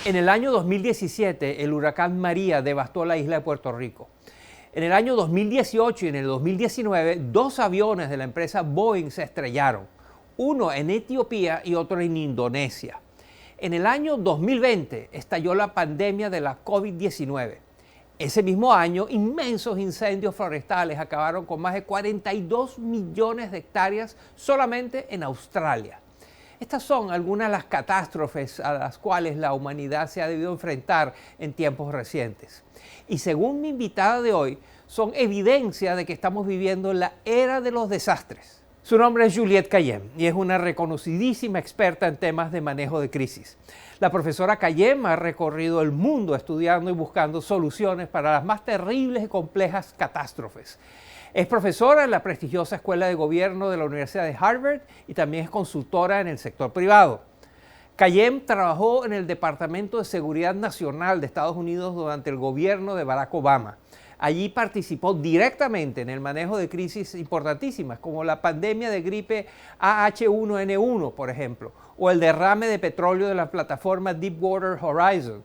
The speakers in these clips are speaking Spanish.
En el año 2017, el huracán María devastó la isla de Puerto Rico. En el año 2018 y en el 2019, 2 aviones de la empresa Boeing se estrellaron, uno en Etiopía y otro en Indonesia. En el año 2020 estalló la pandemia de la COVID-19. Ese mismo año, inmensos incendios forestales acabaron con más de 42 millones de hectáreas solamente en Australia. Estas son algunas de las catástrofes a las cuales la humanidad se ha debido enfrentar en tiempos recientes. Y según mi invitada de hoy, son evidencia de que estamos viviendo la era de los desastres. Su nombre es Juliette Kayyem y es una reconocidísima experta en temas de manejo de crisis. La profesora Kayyem ha recorrido el mundo estudiando y buscando soluciones para las más terribles y complejas catástrofes. Es profesora en la prestigiosa Escuela de Gobierno de la Universidad de Harvard y también es consultora en el sector privado. Kayyem trabajó en el Departamento de Seguridad Nacional de Estados Unidos durante el gobierno de Barack Obama. Allí participó directamente en el manejo de crisis importantísimas, como la pandemia de gripe AH1N1, por ejemplo, o el derrame de petróleo de la plataforma Deepwater Horizon.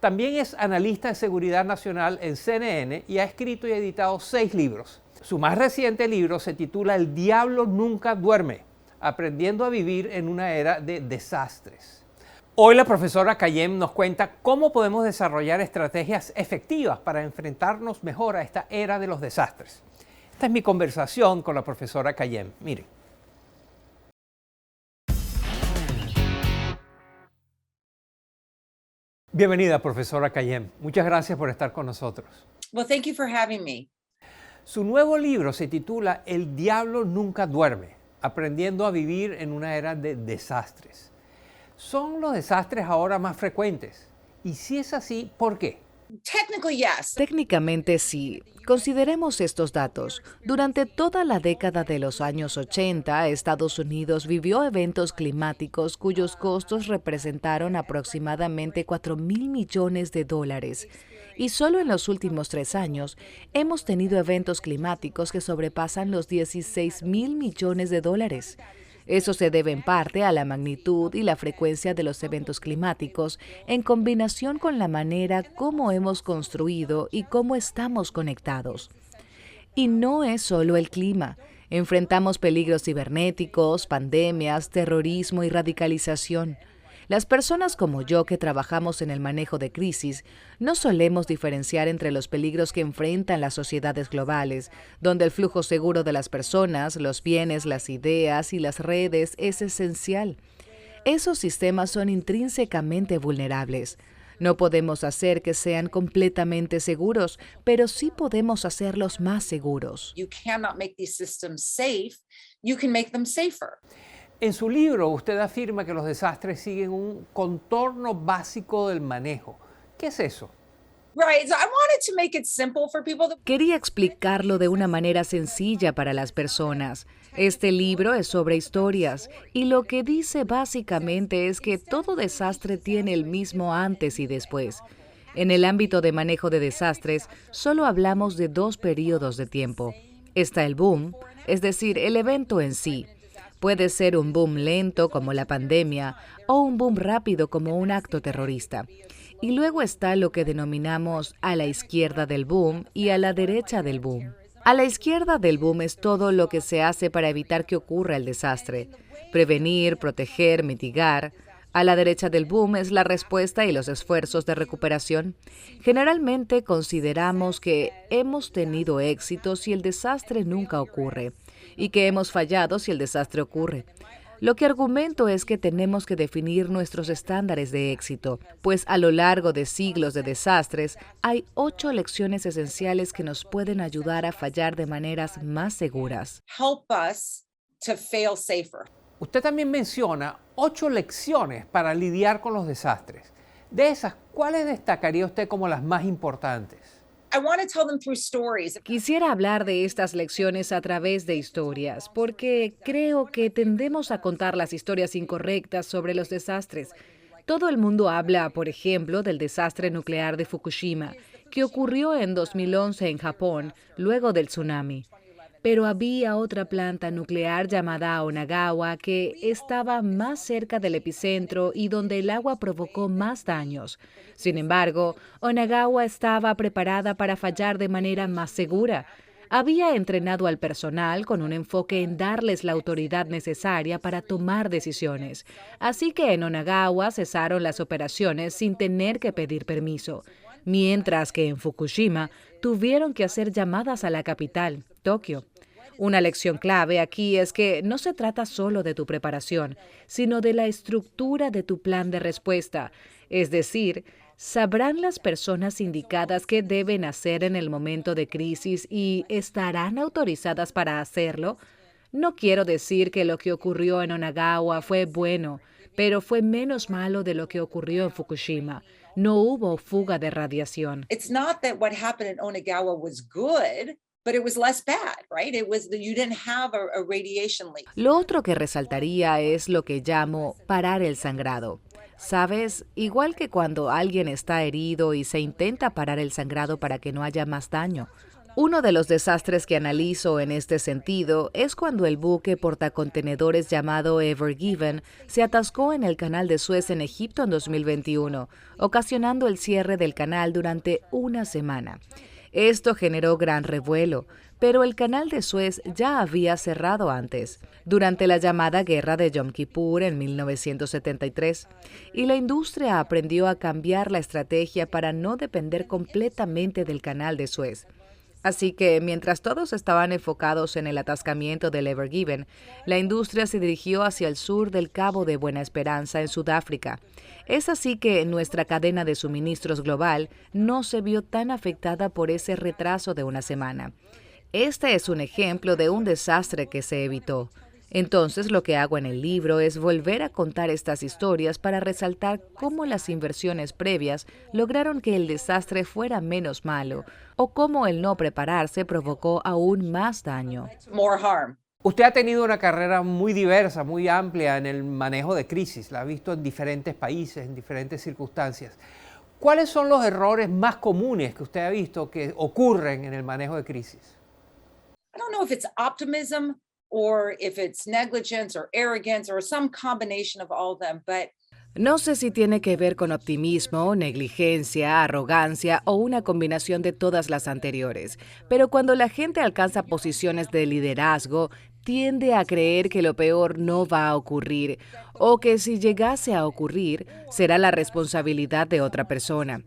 También es analista de seguridad nacional en CNN y ha escrito y editado 6 libros. Su más reciente libro se titula El diablo nunca duerme, aprendiendo a vivir en una era de desastres. Hoy la profesora Kayyem nos cuenta cómo podemos desarrollar estrategias efectivas para enfrentarnos mejor a esta era de los desastres. Esta es mi conversación con la profesora Kayyem. Mire. Bienvenida, profesora Kayyem. Muchas gracias por estar con nosotros. Well, thank you for having me. Su nuevo libro se titula El diablo nunca duerme, aprendiendo a vivir en una era de desastres. ¿Son los desastres ahora más frecuentes? Y si es así, ¿por qué? Technically, yes. Técnicamente sí. Consideremos estos datos. Durante toda la década de los años 80, Estados Unidos vivió eventos climáticos cuyos costos representaron aproximadamente $4,000 millones. Y solo en los últimos 3 años hemos tenido eventos climáticos que sobrepasan los $16,000 millones. Eso se debe en parte a la magnitud y la frecuencia de los eventos climáticos, en combinación con la manera como hemos construido y cómo estamos conectados. Y no es solo el clima. Enfrentamos peligros cibernéticos, pandemias, terrorismo y radicalización. Las personas como yo que trabajamos en el manejo de crisis no solemos diferenciar entre los peligros que enfrentan las sociedades globales, donde el flujo seguro de las personas, los bienes, las ideas y las redes es esencial. Esos sistemas son intrínsecamente vulnerables. No podemos hacer que sean completamente seguros, pero sí podemos hacerlos más seguros. You cannot make these systems safe. You can make them safer. En su libro, usted afirma que los desastres siguen un contorno básico del manejo. ¿Qué es eso? Right. So I wanted to make it simple for people. Quería explicarlo de una manera sencilla para las personas. Este libro es sobre historias y lo que dice básicamente es que todo desastre tiene el mismo antes y después. En el ámbito de manejo de desastres, solo hablamos de 2 periodos de tiempo. Está el boom, es decir, el evento en sí. Puede ser un boom lento como la pandemia o un boom rápido como un acto terrorista. Y luego está lo que denominamos a la izquierda del boom y a la derecha del boom. A la izquierda del boom es todo lo que se hace para evitar que ocurra el desastre. Prevenir, proteger, mitigar. A la derecha del boom es la respuesta y los esfuerzos de recuperación. Generalmente consideramos que hemos tenido éxito si el desastre nunca ocurre y que hemos fallado si el desastre ocurre. Lo que argumento es que tenemos que definir nuestros estándares de éxito, pues a lo largo de siglos de desastres hay 8 lecciones esenciales que nos pueden ayudar a fallar de maneras más seguras. Help us to fail safer. Usted también menciona 8 lecciones para lidiar con los desastres. De esas, ¿cuáles destacaría usted como las más importantes? I want to tell them through stories. Quisiera hablar de estas lecciones a través de historias, porque creo que tendemos a contar las historias incorrectas sobre los desastres. Todo el mundo habla, por ejemplo, del desastre nuclear de Fukushima, que ocurrió en 2011 en Japón, luego del tsunami. Pero había otra planta nuclear llamada Onagawa que estaba más cerca del epicentro y donde el agua provocó más daños. Sin embargo, Onagawa estaba preparada para fallar de manera más segura. Había entrenado al personal con un enfoque en darles la autoridad necesaria para tomar decisiones. Así que en Onagawa cesaron las operaciones sin tener que pedir permiso. Mientras que en Fukushima tuvieron que hacer llamadas a la capital, Tokio. Una lección clave aquí es que no se trata solo de tu preparación, sino de la estructura de tu plan de respuesta. Es decir, ¿sabrán las personas indicadas qué deben hacer en el momento de crisis y estarán autorizadas para hacerlo? No quiero decir que lo que ocurrió en Onagawa fue bueno, pero fue menos malo de lo que ocurrió en Fukushima. No hubo fuga de radiación. It's not that what happened in Onagawa was good, but it was less bad, right? It was that you didn't have a radiation leak. Lo otro que resaltaría es lo que llamo parar el sangrado. Sabes, igual que cuando alguien está herido y se intenta parar el sangrado para que no haya más daño. Uno de los desastres que analizo en este sentido es cuando el buque portacontenedores llamado Ever Given se atascó en el canal de Suez en Egipto en 2021, ocasionando el cierre del canal durante una semana. Esto generó gran revuelo, pero el canal de Suez ya había cerrado antes, durante la llamada Guerra de Yom Kippur en 1973, y la industria aprendió a cambiar la estrategia para no depender completamente del canal de Suez. Así que, mientras todos estaban enfocados en el atascamiento del Ever Given, la industria se dirigió hacia el sur del Cabo de Buena Esperanza en Sudáfrica. Es así que nuestra cadena de suministros global no se vio tan afectada por ese retraso de una semana. Este es un ejemplo de un desastre que se evitó. Entonces, lo que hago en el libro es volver a contar estas historias para resaltar cómo las inversiones previas lograron que el desastre fuera menos malo o cómo el no prepararse provocó aún más daño. More harm. Usted ha tenido una carrera muy diversa, muy amplia en el manejo de crisis. La ha visto en diferentes países, en diferentes circunstancias. ¿Cuáles son los errores más comunes que usted ha visto que ocurren en el manejo de crisis? I don't know if it's optimism or if it's negligence or arrogance or some combination of all of them, but No sé si tiene que ver con optimismo, negligencia, arrogancia o una combinación de todas las anteriores, pero cuando la gente alcanza posiciones de liderazgo, tiende a creer que lo peor no va a ocurrir o que si llegase a ocurrir, será la responsabilidad de otra persona.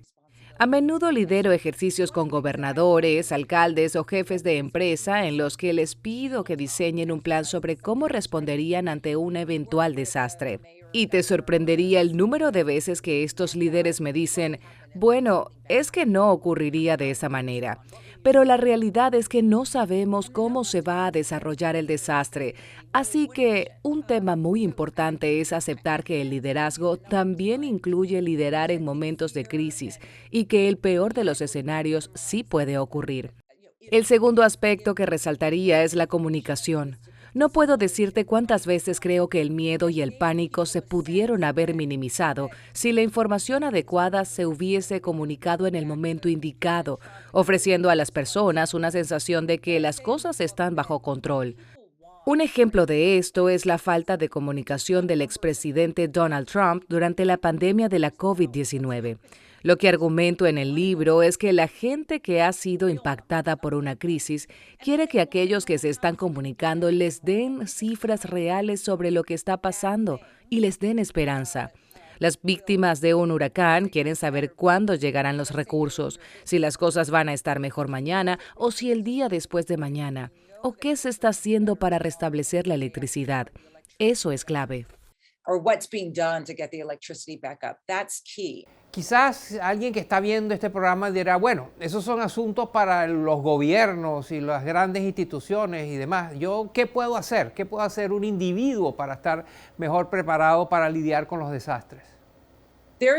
A menudo lidero ejercicios con gobernadores, alcaldes o jefes de empresa en los que les pido que diseñen un plan sobre cómo responderían ante un eventual desastre. Y te sorprendería el número de veces que estos líderes me dicen, bueno, es que no ocurriría de esa manera. Pero la realidad es que no sabemos cómo se va a desarrollar el desastre. Así que un tema muy importante es aceptar que el liderazgo también incluye liderar en momentos de crisis y que el peor de los escenarios sí puede ocurrir. El segundo aspecto que resaltaría es la comunicación. No puedo decirte cuántas veces creo que el miedo y el pánico se pudieron haber minimizado si la información adecuada se hubiese comunicado en el momento indicado, ofreciendo a las personas una sensación de que las cosas están bajo control. Un ejemplo de esto es la falta de comunicación del expresidente Donald Trump durante la pandemia de la COVID-19. Lo que argumento en el libro es que la gente que ha sido impactada por una crisis quiere que aquellos que se están comunicando les den cifras reales sobre lo que está pasando y les den esperanza. Las víctimas de un huracán quieren saber cuándo llegarán los recursos, si las cosas van a estar mejor mañana o si el día después de mañana, o qué se está haciendo para restablecer la electricidad. Eso es clave. or what's being done to get the electricity back up. That's key. Quizás alguien que está viendo este programa dirá, bueno, esos son asuntos para los gobiernos y las grandes instituciones y demás. ¿Yo qué puedo hacer? ¿Qué puede hacer un individuo para estar mejor preparado para lidiar con los desastres? There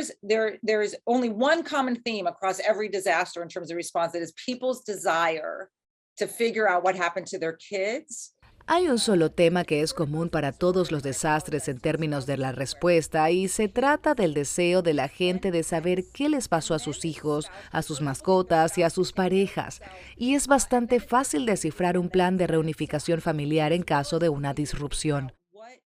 is only one common theme across every disaster in terms of response, that is people's desire to figure out what happened to their kids. Hay un solo tema que es común para todos los desastres en términos de la respuesta y se trata del deseo de la gente de saber qué les pasó a sus hijos, a sus mascotas y a sus parejas. Y es bastante fácil descifrar un plan de reunificación familiar en caso de una disrupción.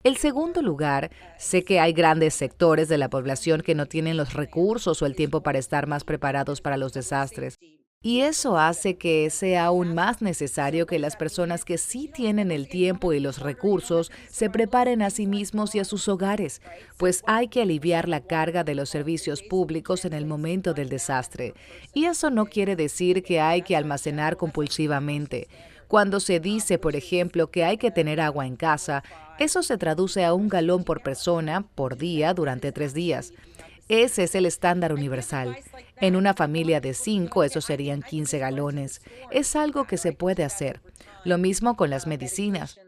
En segundo lugar, sé que hay grandes sectores de la población que no tienen los recursos o el tiempo para estar más preparados para los desastres. Y eso hace que sea aún más necesario que las personas que sí tienen el tiempo y los recursos se preparen a sí mismos y a sus hogares, pues hay que aliviar la carga de los servicios públicos en el momento del desastre. Y eso no quiere decir que hay que almacenar compulsivamente. Cuando se dice, por ejemplo, que hay que tener agua en casa, eso se traduce a 1 galón por persona por día durante 3 días. Ese es el estándar universal. En una familia de 5, eso serían 15 galones. Es algo que se puede hacer. Lo mismo con las medicinas.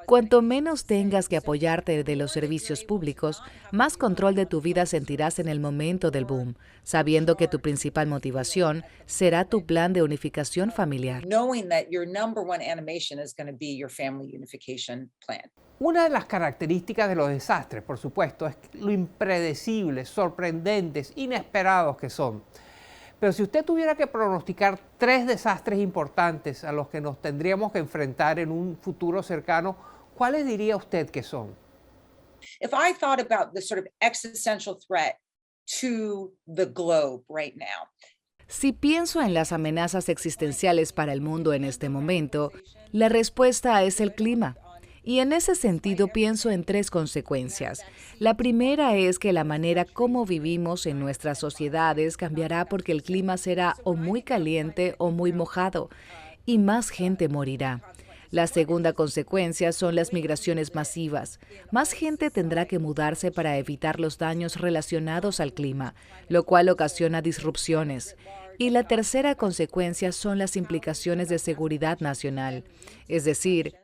Cuanto menos tengas que apoyarte de los servicios públicos, más control de tu vida sentirás en el momento del boom, sabiendo que tu principal motivación será tu plan de unificación familiar. Knowing that your number one animation is going to be your family unification plan. Una de las características de los desastres, por supuesto, es lo impredecibles, sorprendentes, inesperados que son. Pero si usted tuviera que pronosticar 3 desastres importantes a los que nos tendríamos que enfrentar en un futuro cercano, ¿cuáles diría usted que son? If I thought about the sort of existential threat to the globe right now, Si pienso en las amenazas existenciales para el mundo en este momento, la respuesta es el clima. Y en ese sentido pienso en 3 consecuencias. La primera es que la manera como vivimos en nuestras sociedades cambiará porque el clima será o muy caliente o muy mojado, y más gente morirá. La segunda consecuencia son las migraciones masivas. Más gente tendrá que mudarse para evitar los daños relacionados al clima, lo cual ocasiona disrupciones. Y la tercera consecuencia son las implicaciones de seguridad nacional, es decir,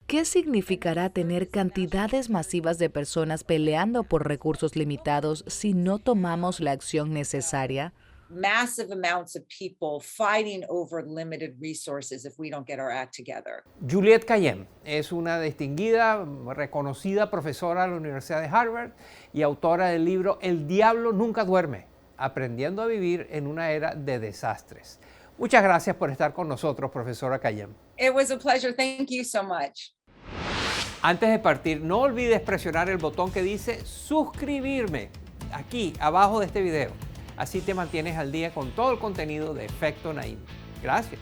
¿qué significará tener cantidades masivas de personas peleando por recursos limitados si no tomamos la acción necesaria? massive amounts of people fighting over limited resources if we don't get our act together. Juliette Kayyem es una distinguida, reconocida profesora de la Universidad de Harvard y autora del libro El diablo nunca duerme, aprendiendo a vivir en una era de desastres. Muchas gracias por estar con nosotros, profesora Kayyem. It was a pleasure. Thank you so much. Antes de partir, no olvides presionar el botón que dice suscribirme aquí abajo de este video. Así te mantienes al día con todo el contenido de Efecto Naim. Gracias.